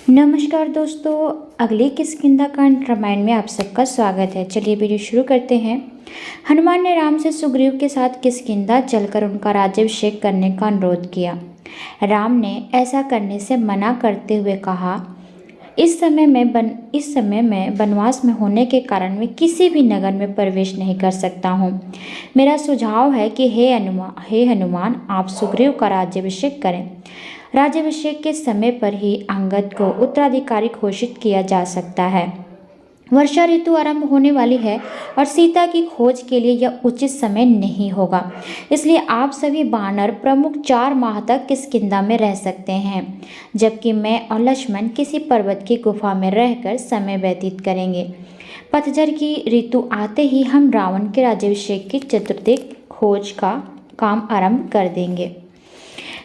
नमस्कार दोस्तों, अगली किष्किंधा-कांड रामायण में आप सबका स्वागत है। चलिए वीडियो शुरू करते हैं। हनुमान ने राम से सुग्रीव के साथ किष्किंधा चलकर उनका राज्याभिषेक करने का अनुरोध किया। राम ने ऐसा करने से मना करते हुए कहा, इस समय मैं वनवास में होने के कारण मैं किसी भी नगर में प्रवेश नहीं कर सकता हूँ। मेरा सुझाव है कि हे हनुमान, आप सुग्रीव का राज्याभिषेक करें। राज्याभिषेक के समय पर ही अंगद को उत्तराधिकारी घोषित किया जा सकता है। वर्षा ऋतु आरंभ होने वाली है और सीता की खोज के लिए यह उचित समय नहीं होगा, इसलिए आप सभी वानर प्रमुख 4 माह तक किष्किंधा में रह सकते हैं, जबकि मैं और लक्ष्मण किसी पर्वत की गुफा में रहकर समय व्यतीत करेंगे। पतझड़ की ऋतु आते ही हम रावण के राज्याभिषेक की चतुर्दिक खोज का काम आरंभ कर देंगे।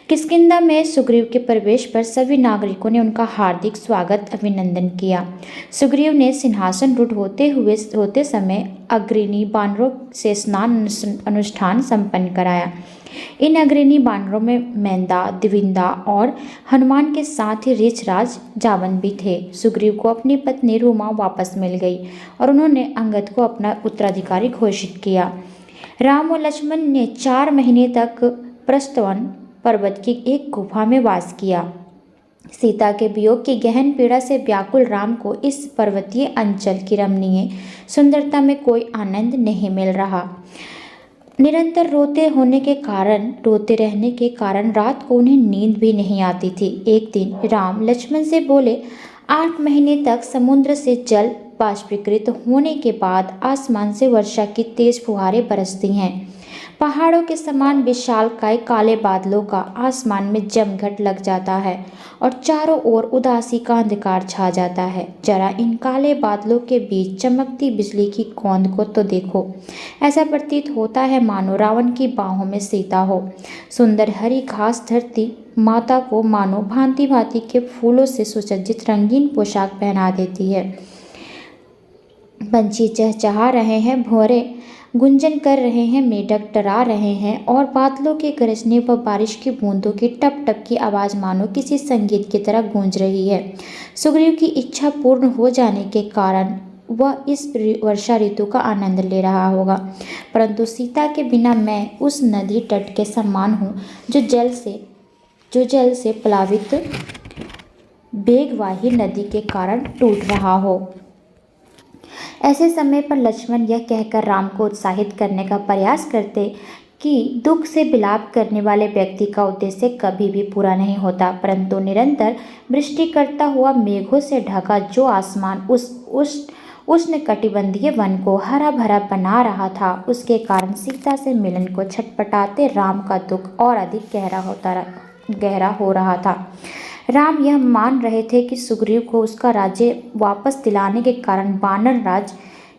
किष्किंधा में सुग्रीव के प्रवेश पर सभी नागरिकों ने उनका हार्दिक स्वागत अभिनंदन किया। सुग्रीव ने सिंहासन रूढ़ होते समय अग्रणी वानरों से स्नान अनुष्ठान संपन्न कराया। इन अग्रणी वानरों में मैंदा, दिविंदा और हनुमान के साथ ही ऋछराज जावन भी थे। सुग्रीव को अपनी पत्नी रूमा वापस मिल गई और उन्होंने अंगद को अपना उत्तराधिकारी घोषित किया। राम और लक्ष्मण ने 4 महीने तक प्रस्थवन पर्वत की एक गुफा में वास किया। सीता के वियोग की गहन पीड़ा से व्याकुल राम को इस पर्वतीय अंचल की रमणीय सुंदरता में कोई आनंद नहीं मिल रहा। निरंतर रोते रहने के कारण रात को उन्हें नींद भी नहीं आती थी। एक दिन राम लक्ष्मण से बोले, 8 महीने तक समुद्र से जल बाष्पीकृत होने के बाद आसमान से वर्षा की तेज फुहारें बरसती हैं। पहाड़ों के समान विशालकाय काले बादलों का आसमान में जमघट लग जाता है और चारों ओर उदासी का अंधकार छा जाता है। जरा इन काले बादलों के बीच चमकती बिजली की कौंध को तो देखो। ऐसा प्रतीत होता है मानो रावण की बाहों में सीता हो। सुंदर हरी घास धरती माता को मानो भांति भांति के फूलों से सुसज्जित रंगीन पोशाक पहना देती है। पंछी चहचहा रहे हैं, भंवरे गुंजन कर रहे हैं, मेढक टरा रहे हैं और बादलों के गरजने व बारिश की बूंदों की टप टप की आवाज़ मानो किसी संगीत की तरह गूंज रही है। सुग्रीव की इच्छा पूर्ण हो जाने के कारण वह इस वर्षा ऋतु का आनंद ले रहा होगा, परंतु सीता के बिना मैं उस नदी तट के समान हूँ जो जल से प्लावित वेगवाही नदी के कारण टूट रहा हो। ऐसे समय पर लक्ष्मण यह कहकर राम को उत्साहित करने का प्रयास करते कि दुख से विलाप करने वाले व्यक्ति का उद्देश्य कभी भी पूरा नहीं होता, परंतु निरंतर वृष्टि करता हुआ मेघों से ढका जो आसमान उस उष्णकटिबंधीय वन को हरा भरा बना रहा था, उसके कारण सीता से मिलन को छटपटाते राम का दुख और अधिक गहरा हो रहा था। राम यह मान रहे थे कि सुग्रीव को उसका राज्य वापस दिलाने के कारण वानर राज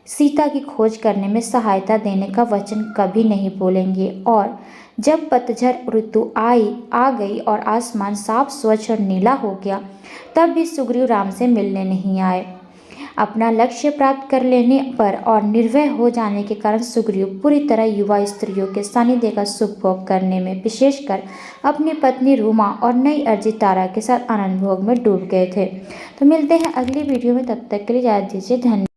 सीता की खोज करने में सहायता देने का वचन कभी नहीं बोलेंगे। और जब पतझड़ ऋतु आ गई और आसमान साफ स्वच्छ और नीला हो गया, तब भी सुग्रीव राम से मिलने नहीं आए। अपना लक्ष्य प्राप्त कर लेने पर और निर्भय हो जाने के कारण सुग्रीव पूरी तरह युवा स्त्रियों के सानिध्य का सुख भोग करने में, विशेषकर अपनी पत्नी रूमा और नई अर्जित तारा के साथ आनंद भोग में डूब गए थे। तो मिलते हैं अगली वीडियो में, तब तक के लिए इजाज़त दीजिए। धन्यवाद।